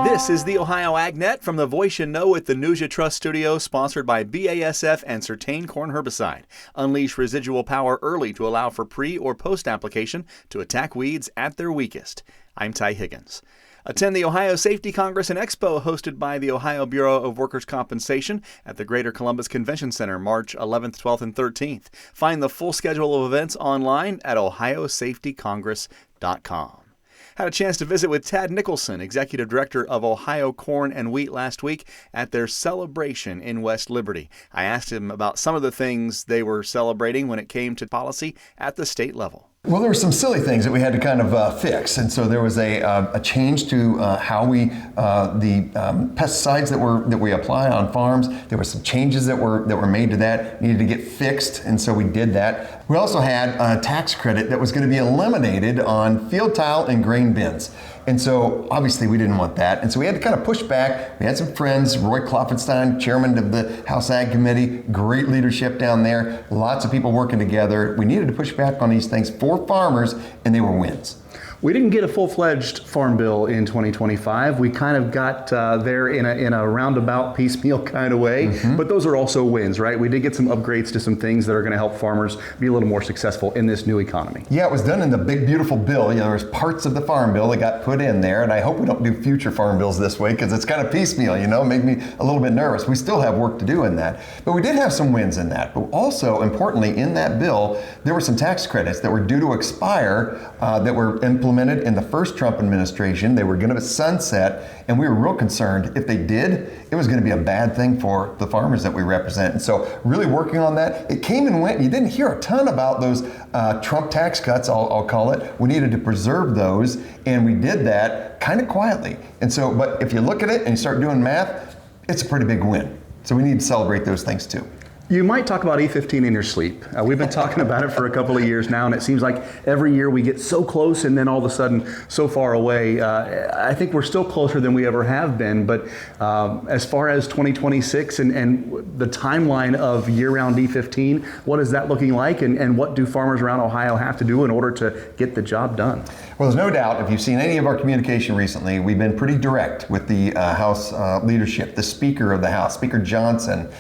This is the Ohio AgNet from the Voice You Know at the News You Trust studio, sponsored by BASF and Certain Corn Herbicide. Unleash residual power early to allow for pre- or post-application to attack weeds at their weakest. I'm Ty Higgins. Attend the Ohio Safety Congress and Expo hosted by the Ohio Bureau of Workers' Compensation at the Greater Columbus Convention Center, March 11th, 12th, and 13th. Find the full schedule of events online at ohiosafetycongress.com. Had a chance to visit with Tad Nicholson, Executive Director of Ohio Corn and Wheat, last week at their celebration in West Liberty. I asked him about some of the things they were celebrating when it came to policy at the state level. Well, there were some silly things that we had to kind of fix, and so there was a change to how the pesticides that we apply on farms. There were some changes that were made to that, needed to get fixed, and so we did that. We also had a tax credit that was going to be eliminated on field tile and grain bins. And so obviously we didn't want that. And so we had to kind of push back. We had some friends, Roy Klopfenstein, chairman of the House Ag Committee, great leadership down there, lots of people working together. We needed to push back on these things for farmers, and they were wins. We didn't get a full-fledged farm bill in 2025. We kind of got there in a roundabout piecemeal kind of way, but those are also wins, right? We did get some upgrades to some things that are going to help farmers be a little more successful in this new economy. Yeah, it was done in the big, beautiful bill. You know, there's parts of the farm bill that got put in there, and I hope we don't do future farm bills this way because it's kind of piecemeal, you know, made me a little bit nervous. We still have work to do in that, but we did have some wins in that. But also, importantly, in that bill, there were some tax credits that were due to expire that were implemented in the first Trump administration. They were going to sunset, and we were real concerned if they did, it was going to be a bad thing for the farmers that we represent. And so really working on that. It came and went. You didn't hear a ton about those Trump tax cuts, I'll call it. We needed to preserve those, and we did that kind of quietly. And so, but if you look at it and you start doing math, it's a pretty big win. So we need to celebrate those things too. You might talk about E15 in your sleep. We've been talking about it for a couple of years now, and it seems like every year we get so close and then all of a sudden so far away. I think we're still closer than we ever have been, but as far as 2026 and the timeline of year-round E15, what is that looking like, and what do farmers around Ohio have to do in order to get the job done? Well, there's no doubt, if you've seen any of our communication recently, we've been pretty direct with the House leadership. The Speaker of the House, Speaker Johnson,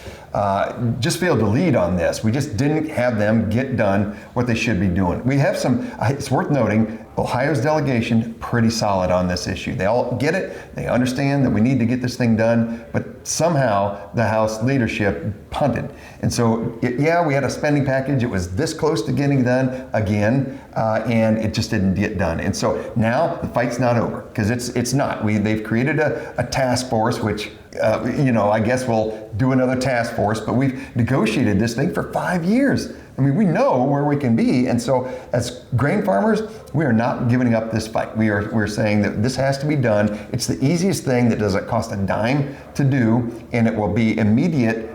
just failed to lead on this. We just didn't have them get done what they should be doing. We have some, it's worth noting, Ohio's delegation pretty solid on this issue. They all get it, they understand that we need to get this thing done, but somehow the House leadership punted. And so, yeah, we had a spending package, it was this close to getting done again, and it just didn't get done. And so now the fight's not over, because it's not. They've created a task force, which I guess we'll do another task force, but we've negotiated this thing for 5 years. I mean, we know where we can be, and so as grain farmers, we are not giving up this fight. We're saying that this has to be done. It's the easiest thing that doesn't cost a dime to do, and it will be immediate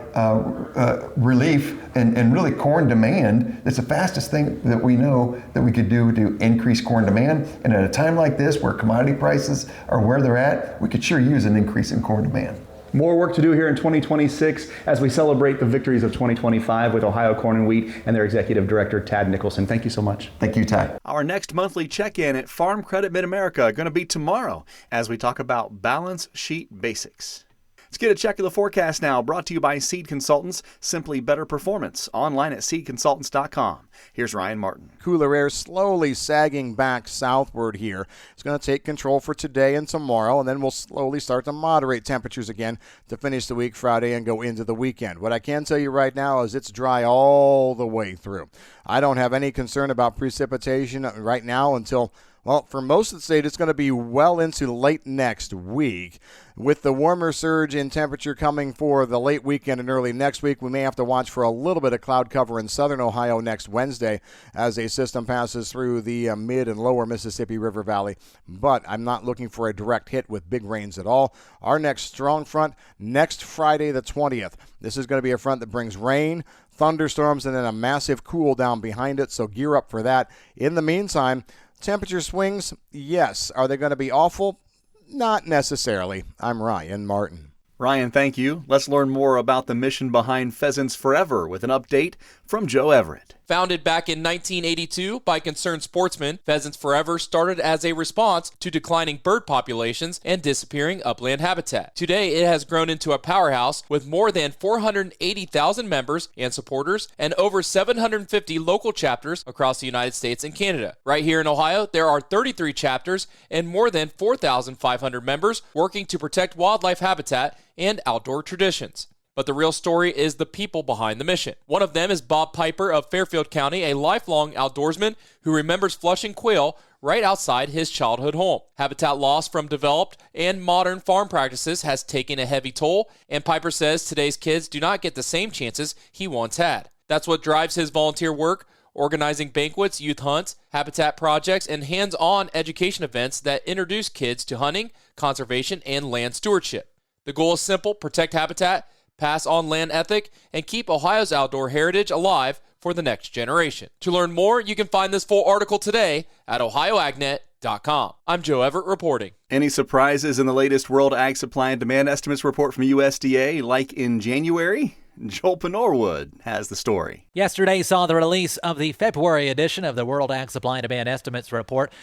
relief and really corn demand. It's the fastest thing that we know that we could do to increase corn demand. And at a time like this, where commodity prices are where they're at, we could sure use an increase in corn demand. More work to do here in 2026 as we celebrate the victories of 2025 with Ohio Corn and Wheat and their Executive Director, Tad Nicholson. Thank you so much. Thank you, Ty. Our next monthly check-in at Farm Credit Mid-America going to be tomorrow as we talk about balance sheet basics. Let's get a check of the forecast now, brought to you by Seed Consultants, simply better performance, online at seedconsultants.com. Here's Ryan Martin. Cooler air slowly sagging back southward here. It's going to take control for today and tomorrow, and then we'll slowly start to moderate temperatures again to finish the week Friday and go into the weekend. What I can tell you right now is it's dry all the way through. I don't have any concern about precipitation right now until, well, for most of the state, it's going to be well into late next week. With the warmer surge in temperature coming for the late weekend and early next week, we may have to watch for a little bit of cloud cover in southern Ohio next Wednesday as a system passes through the mid and lower Mississippi River Valley. But I'm not looking for a direct hit with big rains at all. Our next strong front next Friday the 20th. This is going to be a front that brings rain, thunderstorms, and then a massive cool down behind it, so gear up for that. In the meantime, temperature swings, yes. Are they going to be awful? Not necessarily. I'm Ryan Martin. Ryan, thank you. Let's learn more about the mission behind Pheasants Forever with an update from Joe Everett. Founded back in 1982 by concerned sportsmen, Pheasants Forever started as a response to declining bird populations and disappearing upland habitat. Today, it has grown into a powerhouse with more than 480,000 members and supporters and over 750 local chapters across the United States and Canada. Right here in Ohio, there are 33 chapters and more than 4,500 members working to protect wildlife habitat and outdoor traditions. But the real story is the people behind the mission. One of them is Bob Piper of Fairfield County, a lifelong outdoorsman who remembers flushing quail right outside his childhood home. Habitat loss from developed and modern farm practices has taken a heavy toll, and Piper says today's kids do not get the same chances he once had. That's what drives his volunteer work, organizing banquets, youth hunts, habitat projects, and hands-on education events that introduce kids to hunting, conservation, and land stewardship. The goal is simple: protect habitat, pass on land ethic, and keep Ohio's outdoor heritage alive for the next generation. To learn more, you can find this full article today at ohioagnet.com. I'm Joe Everett reporting. Any surprises in the latest World Ag Supply and Demand Estimates report from USDA, like in January? Joel Penorwood has the story. Yesterday saw the release of the February edition of the World Ag Supply and Demand Estimates report.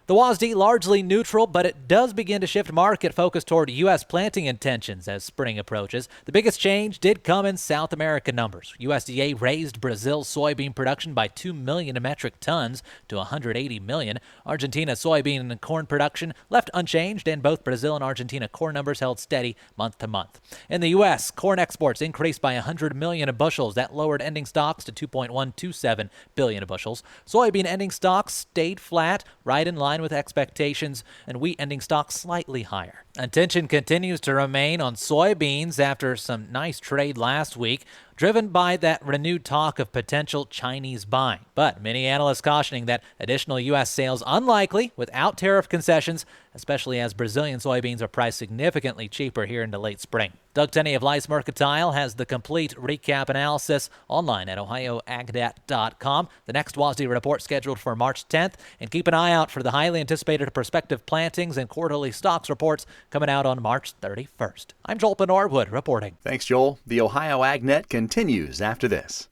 The WASD largely neutral, but it does begin to shift market focus toward U.S. planting intentions as spring approaches. The biggest change did come in South American numbers. USDA raised Brazil's soybean production by 2 million metric tons to 180 million. Argentina's soybean and corn production left unchanged, and both Brazil and Argentina corn numbers held steady month to month. In the U.S., corn exports increased by 100 million bushels. That lowered ending stocks to 2.127 billion bushels. Soybean ending stocks stayed flat, right in line with expectations, and wheat ending stocks slightly higher. Attention continues to remain on soybeans after some nice trade last week, driven by that renewed talk of potential Chinese buying. But many analysts cautioning that additional U.S. sales unlikely without tariff concessions, especially as Brazilian soybeans are priced significantly cheaper here into late spring. Doug Tenney of Lice Mercantile has the complete recap analysis online at ohioagnet.com. The next WASD report scheduled for March 10th, and keep an eye out for the highly anticipated prospective plantings and quarterly stocks reports coming out on March 31st. I'm Joel Penorwood reporting. Thanks, Joel. The Ohio AgNet continues after this.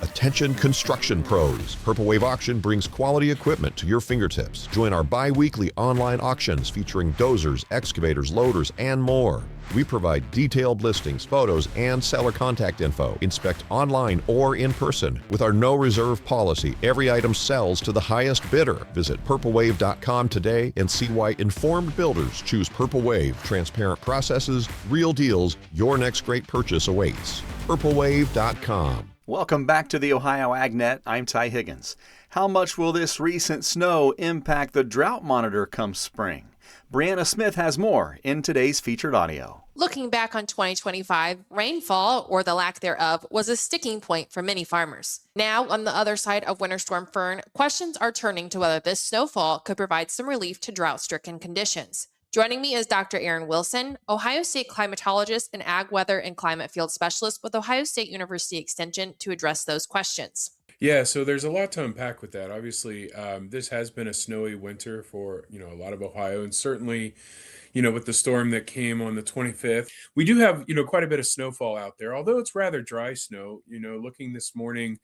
Attention construction pros. Purple Wave Auction brings quality equipment to your fingertips. Join our bi-weekly online auctions featuring dozers, excavators, loaders, and more. We provide detailed listings, photos, and seller contact info. Inspect online or in person. With our no reserve policy, every item sells to the highest bidder. Visit purplewave.com today and see why informed builders choose Purple Wave. Transparent processes, real deals, your next great purchase awaits. purplewave.com. Welcome back to the Ohio AgNet. I'm Ty Higgins. How much will this recent snow impact the drought monitor come spring? Brianna Smith has more in today's featured audio. Looking back on 2025, rainfall, or the lack thereof, was a sticking point for many farmers. Now, on the other side of Winter Storm Fern, questions are turning to whether this snowfall could provide some relief to drought-stricken conditions. Joining me is Dr. Aaron Wilson, Ohio State climatologist and ag weather and climate field specialist with Ohio State University Extension, to address those questions. Yeah, so there's a lot to unpack with that. Obviously, this has been a snowy winter for, a lot of Ohio, and certainly, with the storm that came on the 25th, we do have, quite a bit of snowfall out there, although it's rather dry snow. Looking this morning,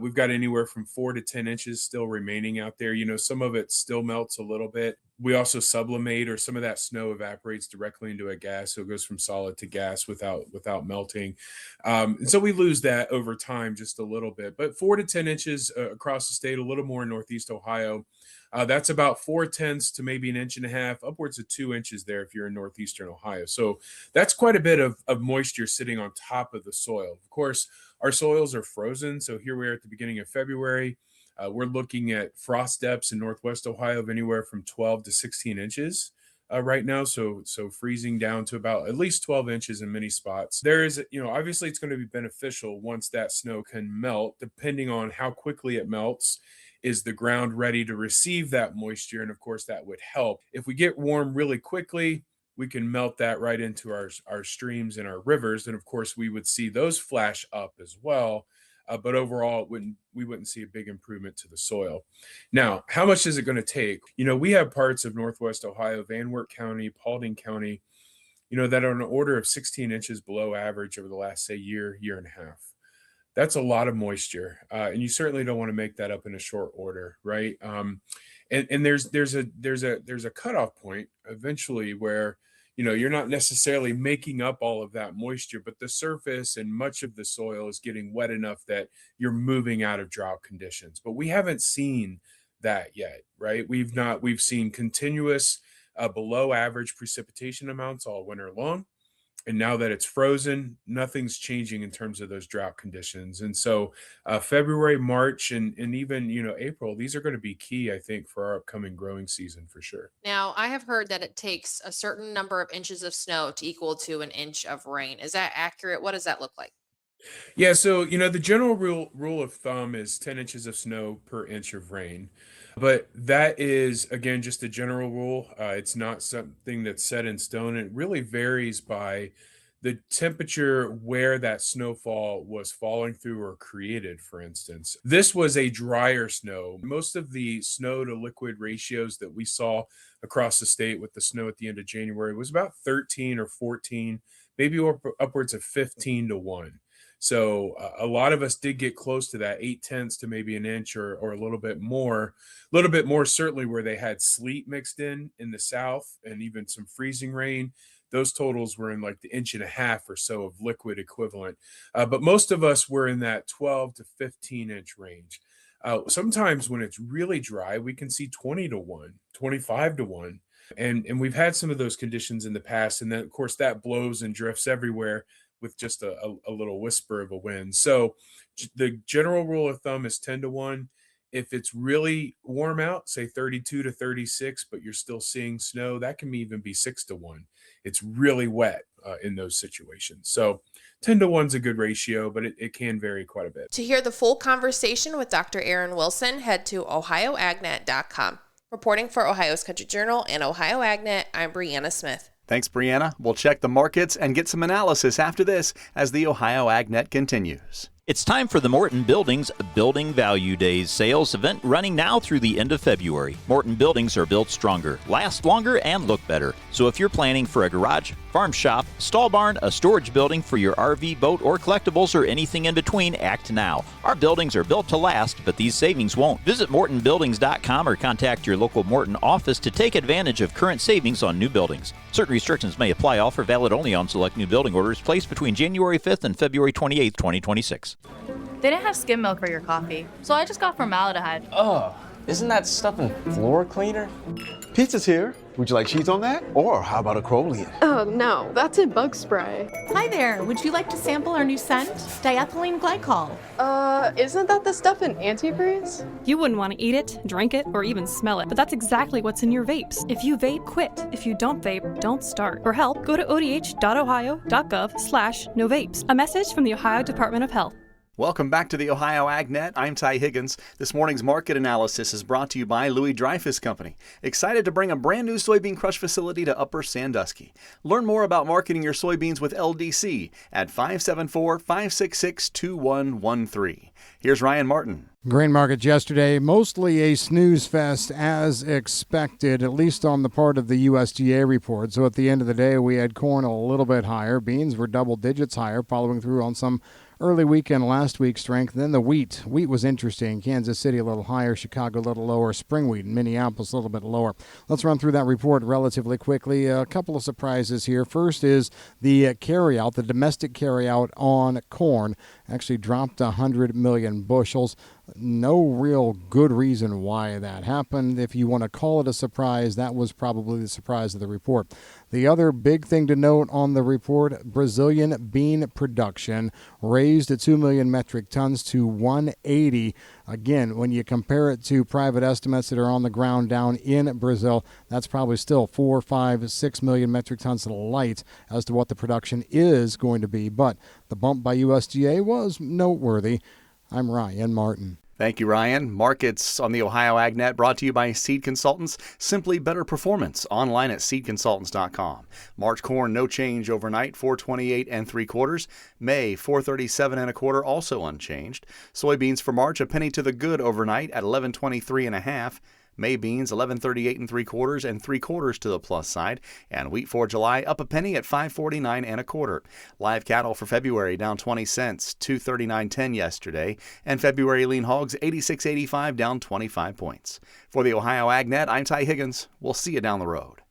we've got anywhere from 4 to 10 inches still remaining out there. Some of it still melts a little bit. We also sublimate, or some of that snow evaporates directly into a gas, so it goes from solid to gas without melting. And so we lose that over time just a little bit. But 4 to 10 inches across the state, a little more in Northeast Ohio. That's about 4/10 to maybe 1.5 inches, upwards of 2 inches there if you're in Northeastern Ohio. So that's quite a bit of moisture sitting on top of the soil. Of course, our soils are frozen. So here we are at the beginning of February. We're looking at frost depths in Northwest Ohio of anywhere from 12 to 16 inches right now. So freezing down to about at least 12 inches in many spots. There is, obviously it's going to be beneficial once that snow can melt, depending on how quickly it melts. Is the ground ready to receive that moisture? And of course, that would help. If we get warm really quickly, we can melt that right into our streams and our rivers. And of course, we would see those flash up as well. But overall, we wouldn't see a big improvement to the soil. Now, how much is it going to take? We have parts of Northwest Ohio, Van Wert County, Paulding County, that are on an order of 16 inches below average over the last, say, year and a half. that's a lot of moisture, and you certainly don't want to make that up in a short order, right? And there's a cutoff point eventually where you're not necessarily making up all of that moisture, but the surface and much of the soil is getting wet enough that you're moving out of drought conditions. But we haven't seen that yet, right? We've seen continuous below average precipitation amounts all winter long. And now that it's frozen, nothing's changing in terms of those drought conditions. And so February, March, and even, April, these are going to be key, I think, for our upcoming growing season for sure. Now, I have heard that it takes a certain number of inches of snow to equal to an inch of rain. Is that accurate? What does that look like? Yeah, so the general rule of thumb is 10 inches of snow per inch of rain. But that is, again, just a general rule. It's not something that's set in stone. It really varies by the temperature where that snowfall was falling through or created, for instance. This was a drier snow. Most of the snow to liquid ratios that we saw across the state with the snow at the end of January was about 13 or 14, maybe upwards of 15 to 1. So a lot of us did get close to that 0.8 to maybe an inch or a little bit more certainly where they had sleet mixed in the south and even some freezing rain. Those totals were in like the 1.5 inch or so of liquid equivalent. But most of us were in that 12 to 15 inch range. Sometimes when it's really dry, we can see 20 to 1, 25 to 1. And we've had some of those conditions in the past. And then, of course, that blows and drifts everywhere with just a little whisper of a wind. So the general rule of thumb is 10 to 1. If it's really warm out, say 32 to 36, but you're still seeing snow, that can even be 6 to 1. It's really wet in those situations. So 10 to 1 is a good ratio, but it can vary quite a bit. To hear the full conversation with Dr. Aaron Wilson, head to ohioagnet.com. Reporting for Ohio's Country Journal and Ohio AgNet, I'm Brianna Smith. Thanks, Brianna. We'll check the markets and get some analysis after this as the Ohio AgNet continues. It's time for the Morton Buildings Building Value Days sales event running now through the end of February. Morton buildings are built stronger, last longer, and look better. So if you're planning for a garage, farm shop, stall barn, a storage building for your RV, boat, or collectibles, or anything in between, act now. Our buildings are built to last, but these savings won't. Visit mortonbuildings.com or contact your local Morton office to take advantage of current savings on new buildings. Certain restrictions may apply. Offer valid only on select new building orders placed between January 5th and February 28th, 2026. They didn't have skim milk for your coffee, so I just got formaldehyde. Oh, isn't that stuff in floor cleaner? Pizza's here. Would you like cheese on that? Or how about a Crolian? Oh, no, that's in bug spray. Hi there. Would you like to sample our new scent? Diethylene glycol. Isn't that the stuff in antifreeze? You wouldn't want to eat it, drink it, or even smell it, but that's exactly what's in your vapes. If you vape, quit. If you don't vape, don't start. For help, go to odh.ohio.gov/novapes. A message from the Ohio Department of Health. Welcome back to the Ohio AgNet. I'm Ty Higgins. This morning's market analysis is brought to you by Louis Dreyfus Company. Excited to bring a brand new soybean crush facility to Upper Sandusky. Learn more about marketing your soybeans with LDC at 574-566-2113. Here's Ryan Martin. Grain markets yesterday, mostly a snooze fest as expected, at least on the part of the USDA report. So at the end of the day, we had corn a little bit higher. Beans were double digits higher, following through on some early weekend last week's strength. Then the wheat. Wheat was interesting. Kansas City a little higher, Chicago a little lower, spring wheat in Minneapolis a little bit lower. Let's run through that report relatively quickly. A couple of surprises here. First is the carryout, the domestic carryout on corn actually dropped 100 million bushels. No real good reason why that happened. If you want to call it a surprise, that was probably the surprise of the report. The other big thing to note on the report, Brazilian bean production raised to 2 million metric tons to 180. Again, when you compare it to private estimates that are on the ground down in Brazil, that's probably still 4, 5, 6 million metric tons light as to what the production is going to be. But the bump by USDA was noteworthy. I'm Ryan Martin. Thank you, Ryan. Markets on the Ohio AgNet brought to you by Seed Consultants. Simply better performance. Online at seedconsultants.com. March corn, no change overnight, 428 3/4. May, 437 1/4, also unchanged. Soybeans for March, a penny to the good overnight at 1123 1/2. May beans 11.38 3/4 to the plus side, and wheat for July up a penny at 5.49 1/4. Live cattle for February down 20 cents, 239.10 yesterday, and February lean hogs 86.85 down 25 points. For the Ohio AgNet, I'm Ty Higgins. We'll see you down the road.